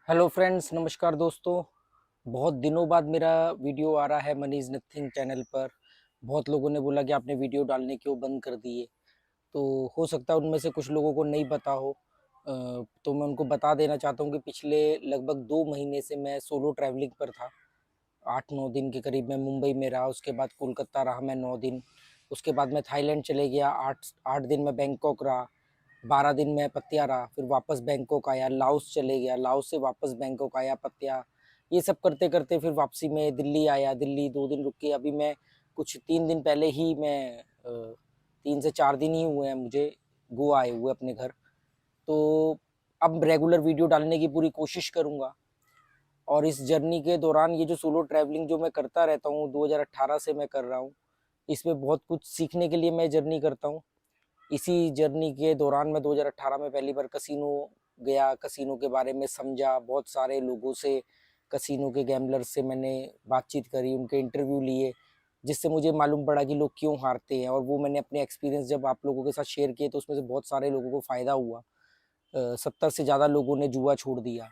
Hello friends, नमस्कार दोस्तों। बहुत दिनों बाद मेरा वीडियो आ रहा है मनी इज़ नथिंग चैनल पर। बहुत लोगों ने बोला कि आपने वीडियो डालने क्यों बंद कर दिए। तो हो सकता है उनमें से कुछ लोगों को नहीं पता हो। तो मैं उनको बता देना चाहता हूँ कि पिछले लगभग 2 महीने से मैं सोलो ट्रैवलिंग पर था। 8-9 दिन के करीब मैं मुंबई में रहा, उसके बाद कोलकाता रहा मैं 9 दिन, उसके बाद मैं थाईलैंड चले गया, 8 दिन मैं बैंकॉक रहा, 12 दिन मैं पत्या रहा, फिर वापस बैंकॉक आया, लाओस चले गया, लाओस से वापस बैंकॉक आया, पत्या। ये सब करते करते फिर वापसी में दिल्ली आया, दिल्ली 2 दिन रुक के अभी मैं कुछ 3 दिन पहले ही मैं 3 से 4 दिन ही हुए हैं मुझे गोवा आए हुए अपने घर। तो अब रेगुलर वीडियो डालने की पूरी कोशिश करूँगा। और इस जर्नी के दौरान ये जो सोलो ट्रैवलिंग जो मैं करता रहता हूँ 2018 से मैं कर रहा हूँ, इसमें बहुत कुछ सीखने के लिए मैं जर्नी करता हूँ। इसी जर्नी के दौरान मैं 2018 में पहली बार कसिनो गया, कसिनो के बारे में समझा, बहुत सारे लोगों से, कसिनो के गैम्बलर से मैंने बातचीत करी, उनके इंटरव्यू लिए, जिससे मुझे मालूम पड़ा कि लोग क्यों हारते हैं। और वो मैंने अपने एक्सपीरियंस जब आप लोगों के साथ शेयर किए तो उसमें से बहुत सारे लोगों को फ़ायदा हुआ। 70 से ज़्यादा लोगों ने जुआ छोड़ दिया।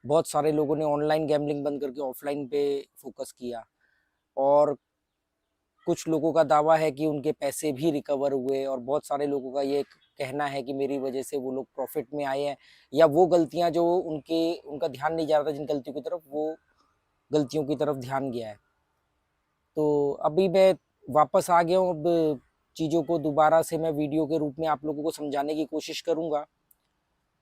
बहुत सारे लोगों ने ऑनलाइन गैम्बलिंग बंद करके ऑफलाइन पे फोकस किया। और कुछ लोगों का दावा है कि उनके पैसे भी रिकवर हुए, और बहुत सारे लोगों का ये कहना है कि मेरी वजह से वो लोग प्रॉफिट में आए हैं, या वो गलतियां जो उनका ध्यान नहीं जा रहा था जिन गलतियों की तरफ, वो गलतियों की तरफ ध्यान गया है। तो अभी मैं वापस आ गया हूँ। अब चीज़ों को दोबारा से मैं वीडियो के रूप में आप लोगों को समझाने की कोशिश करूँगा।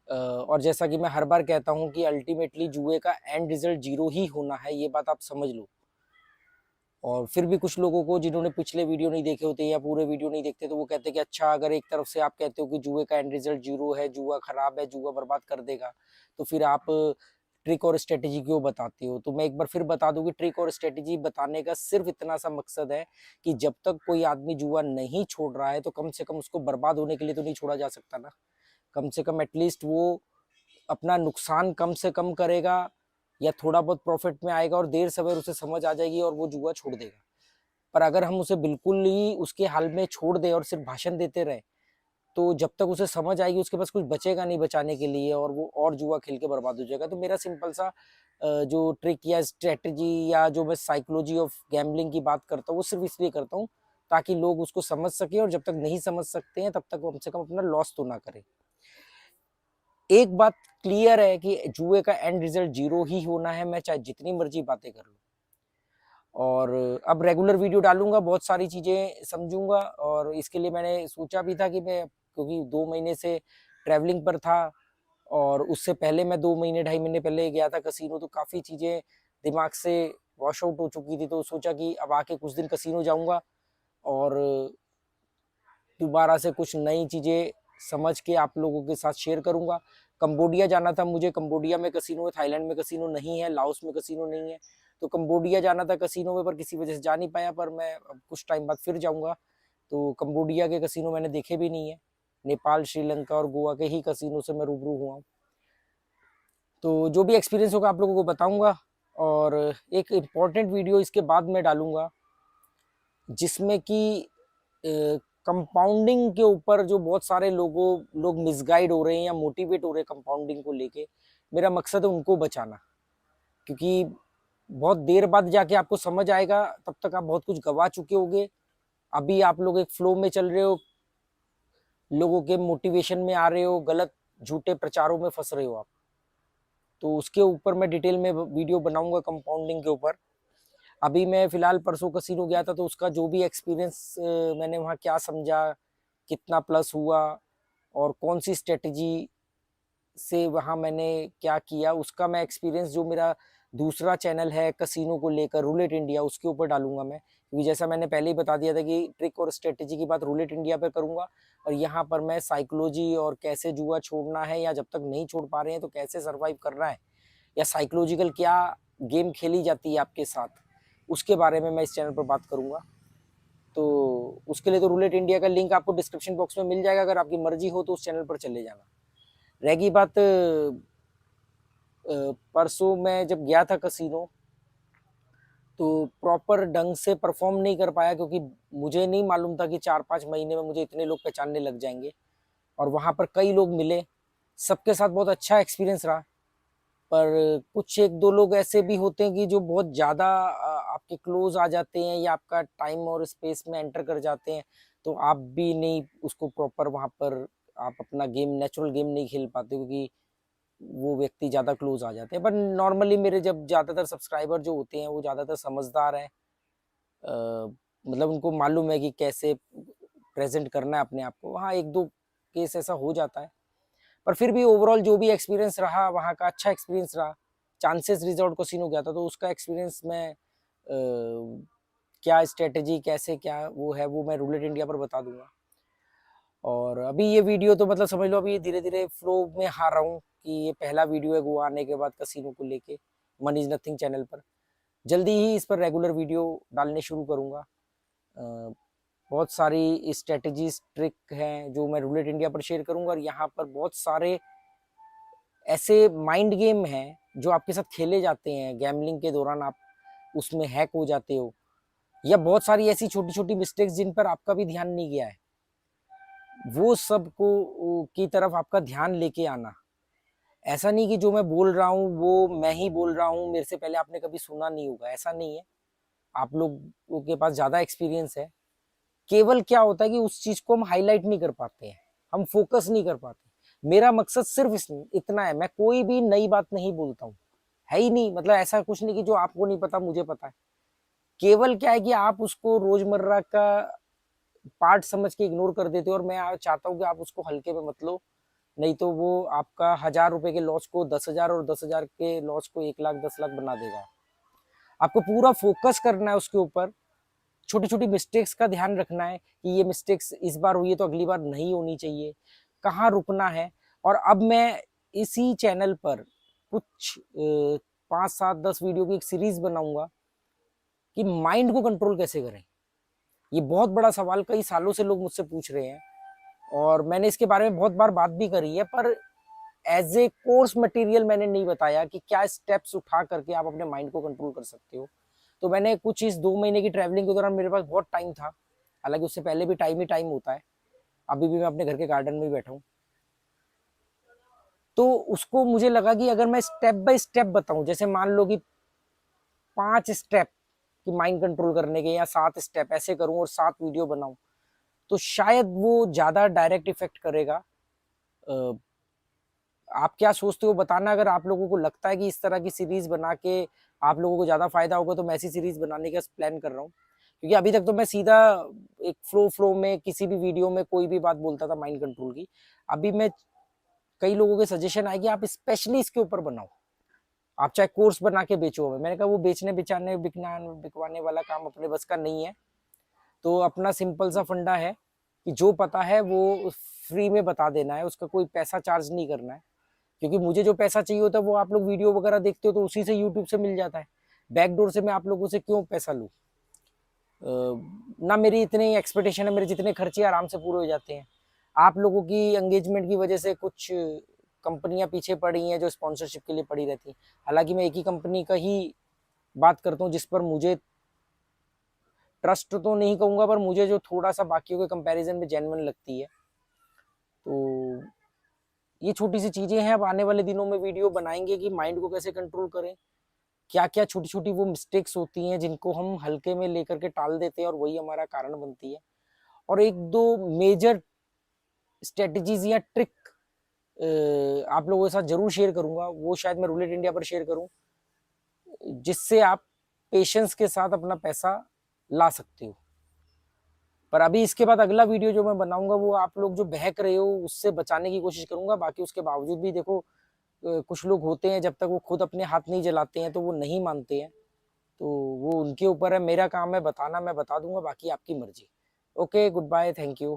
और जैसा कि मैं हर बार कहता हूँ कि अल्टीमेटली जुए का एंड रिजल्ट जीरो ही होना है, ये बात आप समझ लो। और फिर भी कुछ लोगों को जिन्होंने पिछले वीडियो नहीं देखे होते या पूरे वीडियो नहीं देखते, तो वो कहते हैं कि अच्छा, अगर एक तरफ से आप कहते हो कि जुए का एंड रिजल्ट जीरो है, जुआ खराब है, जुआ बर्बाद कर देगा, तो फिर आप ट्रिक और स्ट्रेटेजी क्यों बताते हो। तो मैं एक बार फिर बता दूं कि ट्रिक और स्ट्रेटेजी बताने का सिर्फ इतना सा मकसद है कि जब तक कोई आदमी जुआ नहीं छोड़ रहा है तो कम से कम उसको बर्बाद होने के लिए तो नहीं छोड़ा जा सकता ना। कम से कम एटलीस्ट वो अपना नुकसान कम से कम करेगा, या थोड़ा बहुत प्रॉफिट में आएगा, और देर सवेर उसे समझ आ जाएगी और वो जुआ छोड़ देगा। पर अगर हम उसे बिल्कुल ही उसके हाल में छोड़ दें और सिर्फ भाषण देते रहे, तो जब तक उसे समझ आएगी उसके पास कुछ बचेगा नहीं बचाने के लिए, और वो और जुआ खेल के बर्बाद हो जाएगा। तो मेरा सिंपल सा जो ट्रिक या स्ट्रेटजी या जो मैं साइकोलॉजी ऑफ गैम्बलिंग की बात करता हूँ, वो सिर्फ इसलिए करता हूँ ताकि लोग उसको समझ सके, और जब तक नहीं समझ सकते हैं तब तक वो कम से कम अपना लॉस तो ना करें। एक बात क्लियर है कि जुए का एंड रिजल्ट जीरो ही होना है, मैं चाहे जितनी मर्जी बातें कर लूं। और अब रेगुलर वीडियो डालूंगा, बहुत सारी चीजें समझूंगा, और इसके लिए मैंने सोचा भी था कि मैं, क्योंकि 2 महीने से ट्रैवलिंग पर था, और उससे पहले मैं 2 महीने 2.5 महीने पहले गया था कसीनो, तो काफी चीजें दिमाग से वॉश आउट हो चुकी थी। तो सोचा कि अब आके कुछ दिन कसीनो जाऊंगा और दोबारा से कुछ नई चीज़ें समझ के आप लोगों के साथ शेयर करूंगा। कंबोडिया जाना था मुझे, कंबोडिया में कसिनो है, थाईलैंड में कसिनो नहीं है, लाओस में कसिनो नहीं है। तो कंबोडिया जाना था कसिनो में, पर किसी वजह से जा नहीं पाया, पर मैं अब कुछ टाइम बाद फिर जाऊंगा। तो कंबोडिया के कसिनो मैंने देखे भी नहीं है। नेपाल, श्रीलंका और गोवा के ही कसिनो से मैं रूबरू हुआ हूँ। तो जो भी एक्सपीरियंस होगा आप लोगों को बताऊंगा। और एक इम्पॉर्टेंट वीडियो इसके बाद में डालूंगा, जिसमें कि कंपाउंडिंग के ऊपर जो बहुत सारे लोग मिसगाइड हो रहे हैं या मोटिवेट हो रहे हैं कंपाउंडिंग को लेके। मेरा मकसद है उनको बचाना, क्योंकि बहुत देर बाद जाके आपको समझ आएगा, तब तक आप बहुत कुछ गवा चुके होगे। अभी आप लोग एक फ्लो में चल रहे हो, लोगों के मोटिवेशन में आ रहे हो, गलत झूठे प्रचारों में फंस रहे हो आप। तो उसके ऊपर मैं डिटेल में वीडियो बनाऊंगा कंपाउंडिंग के ऊपर। अभी मैं फिलहाल परसों कसिनो गया था, तो उसका जो भी एक्सपीरियंस मैंने वहाँ क्या समझा, कितना प्लस हुआ, और कौन सी स्ट्रेटजी से वहाँ मैंने क्या किया, उसका मैं एक्सपीरियंस जो मेरा दूसरा चैनल है कसिनो को लेकर, रूलेट इंडिया, उसके ऊपर डालूंगा मैं। क्योंकि जैसा मैंने पहले ही बता दिया था कि ट्रिक और स्ट्रेटजी की बात रूलेट इंडिया पर करूंगा, और यहाँ पर मैं साइकोलॉजी और कैसे जुआ छोड़ना है, या जब तक नहीं छोड़ पा रहे हैं तो कैसे सर्वाइव करना है, या साइकोलॉजिकल क्या गेम खेली जाती है आपके साथ, उसके बारे में मैं इस चैनल पर बात करूंगा। तो उसके लिए तो रूलेट इंडिया का लिंक आपको डिस्क्रिप्शन बॉक्स में मिल जाएगा, अगर आपकी मर्जी हो तो उस चैनल पर चले जाना। रहेगी बात परसों मैं जब गया था कसिनो, तो प्रॉपर ढंग से परफॉर्म नहीं कर पाया, क्योंकि मुझे नहीं मालूम था कि 4-5 महीने में मुझे इतने लोग पहचानने लग जाएंगे। और वहाँ पर कई लोग मिले, सबके साथ बहुत अच्छा एक्सपीरियंस रहा। पर कुछ एक दो लोग ऐसे भी होते हैं कि जो बहुत ज़्यादा आपके क्लोज आ जाते हैं या आपका टाइम और स्पेस में एंटर कर जाते हैं, तो आप भी नहीं उसको प्रॉपर वहाँ पर आप अपना गेम नेचुरल गेम नहीं खेल पाते, क्योंकि वो व्यक्ति ज़्यादा क्लोज आ जाते हैं। बट नॉर्मली मेरे जब ज़्यादातर सब्सक्राइबर जो होते हैं वो ज़्यादातर समझदार हैं, मतलब उनको मालूम है कि कैसे प्रेजेंट करना है अपने आप को। हाँ, एक दो केस ऐसा हो जाता है, पर फिर भी ओवरऑल जो भी एक्सपीरियंस रहा वहाँ का अच्छा एक्सपीरियंस रहा। चांसेस रिजॉर्ट को सीन हो गया था, तो उसका एक्सपीरियंस मैं क्या स्ट्रेटेजी कैसे क्या वो है वो मैं रूलेट इंडिया पर बता दूंगा। और अभी ये वीडियो तो मतलब समझ लो अभी धीरे धीरे फ्लो में आ रहा हूँ कि ये पहला वीडियो है गोवा आने के बाद कसिनो को लेके मनी इज नथिंग चैनल पर। जल्दी ही इस पर रेगुलर वीडियो डालने शुरू करूँगा। बहुत सारी स्ट्रेटजीज ट्रिक हैं जो मैं रूलेट इंडिया पर शेयर करूंगा, और यहाँ पर बहुत सारे ऐसे माइंड गेम हैं जो आपके साथ खेले जाते हैं गैमलिंग के दौरान, आप उसमें हैक हो जाते हो, या बहुत सारी ऐसी छोटी छोटी मिस्टेक्स जिन पर आपका भी ध्यान नहीं गया है, वो सब को की तरफ आपका ध्यान लेके आना। ऐसा नहीं कि जो मैं बोल रहा हूँ वो मैं ही बोल रहा हूँ, मेरे से पहले आपने कभी सुना नहीं होगा, ऐसा नहीं है। आप लोगों के पास ज़्यादा एक्सपीरियंस है। केवल क्या होता है कि उस चीज़ को हम हाईलाइट नहीं कर पाते हैं, हम फोकस नहीं कर पाते। मेरा मकसद सिर्फ इतना है, मैं कोई भी नई बात नहीं बोलता हूँ, है ही नहीं। मतलब ऐसा कुछ नहीं कि जो आपको नहीं पता मुझे पता है। केवल क्या है कि आप उसको रोजमर्रा का पार्ट समझ के इग्नोर कर देते हो, और मैं चाहता हूँ कि आप उसको हल्के में मत लो, नहीं तो वो आपका 1,000 रुपए के लॉस को 10,000 और 10,000 के लॉस को 1 लाख 10 लाख बना देगा। आपको पूरा फोकस करना है उसके ऊपर। छोटी छोटी मिस्टेक्स का ध्यान रखना है कि ये मिस्टेक्स इस बार हुई है तो अगली बार नहीं होनी चाहिए, कहाँ रुकना है। और अब मैं इसी चैनल पर कुछ 5 7 10 वीडियो की एक सीरीज बनाऊंगा कि माइंड को कंट्रोल कैसे करें। ये बहुत बड़ा सवाल कई सालों से लोग मुझसे पूछ रहे हैं, और मैंने इसके बारे में बहुत बार बात भी करी है, पर एज ए कोर्स मटेरियल मैंने नहीं बताया कि क्या स्टेप्स उठा करके आप अपने माइंड को कंट्रोल कर सकते हो। तो मैंने कुछ इस 2 महीने की ट्रैवलिंग के दौरान मेरे पास बहुत टाइम था, हालांकि उससे पहले भी टाइम ही टाइम होता है, अभी भी मैं अपने घर के गार्डन में ही बैठा हूँ। तो उसको मुझे लगा कि अगर मैं स्टेप बाय स्टेप बताऊं, जैसे मान लो कि 5 स्टेप कि माइंड कंट्रोल करने के, या 7 स्टेप ऐसे करूं और 7 वीडियो बनाऊं, तो शायद वो ज्यादा डायरेक्ट इफेक्ट करेगा। आप क्या सोचते हो बताना। अगर आप लोगों को लगता है कि इस तरह की सीरीज बना के आप लोगों को ज्यादा फायदा होगा, तो मैं ऐसी सीरीज बनाने का प्लान कर रहा हूँ। क्योंकि अभी तक तो मैं सीधा एक फ्लो में किसी भी वीडियो में कोई भी बात बोलता था माइंड कंट्रोल की। अभी मैं कई लोगों के सजेशन आए कि आप स्पेशली इसके ऊपर बनाओ, आप चाहे कोर्स बना के बेचो। मैंने कहा वो बेचने बिचाने बिकवाने वाला काम अपने बस का नहीं है। तो अपना सिंपल सा फंडा है कि जो पता है वो फ्री में बता देना है, उसका कोई पैसा चार्ज नहीं करना है। क्योंकि मुझे जो पैसा चाहिए होता है वो आप लोग वीडियो वगैरह देखते हो तो उसी से यूट्यूब से मिल जाता है। बैकडोर से मैं आप लोगों से क्यों पैसा लूँ। ना मेरी इतनी एक्सपेक्टेशन है, मेरे जितने खर्चे आराम से पूरे हो जाते हैं। आप लोगों की एंगेजमेंट की वजह से कुछ कंपनियां पीछे पड़ी हैं जो स्पॉन्सरशिप के लिए पड़ी रहती हैं। हालांकि मैं एक ही कंपनी का ही बात करता हूँ जिस पर मुझे ट्रस्ट तो नहीं कहूँगा, पर मुझे जो थोड़ा सा बाकियों के कंपैरिजन में जेन्युइन लगती है। तो ये छोटी सी चीज़ें हैं, अब आने वाले दिनों में वीडियो बनाएंगे कि माइंड को कैसे कंट्रोल करें, क्या क्या छोटी छोटी वो मिस्टेक्स होती हैं जिनको हम हल्के में लेकर के टाल देते हैं और वही हमारा कारण बनती है। और एक दो मेजर स्ट्रेटजीज या ट्रिक आप लोगों के साथ जरूर शेयर करूंगा, वो शायद मैं रूलेट इंडिया पर शेयर करूं, जिससे आप पेशेंस के साथ अपना पैसा ला सकते हो। पर अभी इसके बाद अगला वीडियो जो मैं बनाऊंगा वो आप लोग जो बहक रहे हो उससे बचाने की कोशिश करूंगा। बाकी उसके बावजूद भी देखो कुछ लोग होते हैं जब तक वो खुद अपने हाथ नहीं जलाते हैं तो वो नहीं मानते हैं, तो वो उनके ऊपर है। मेरा काम है बताना, मैं बता दूंगा, बाकी आपकी मर्जी। Okay, goodbye, thank you.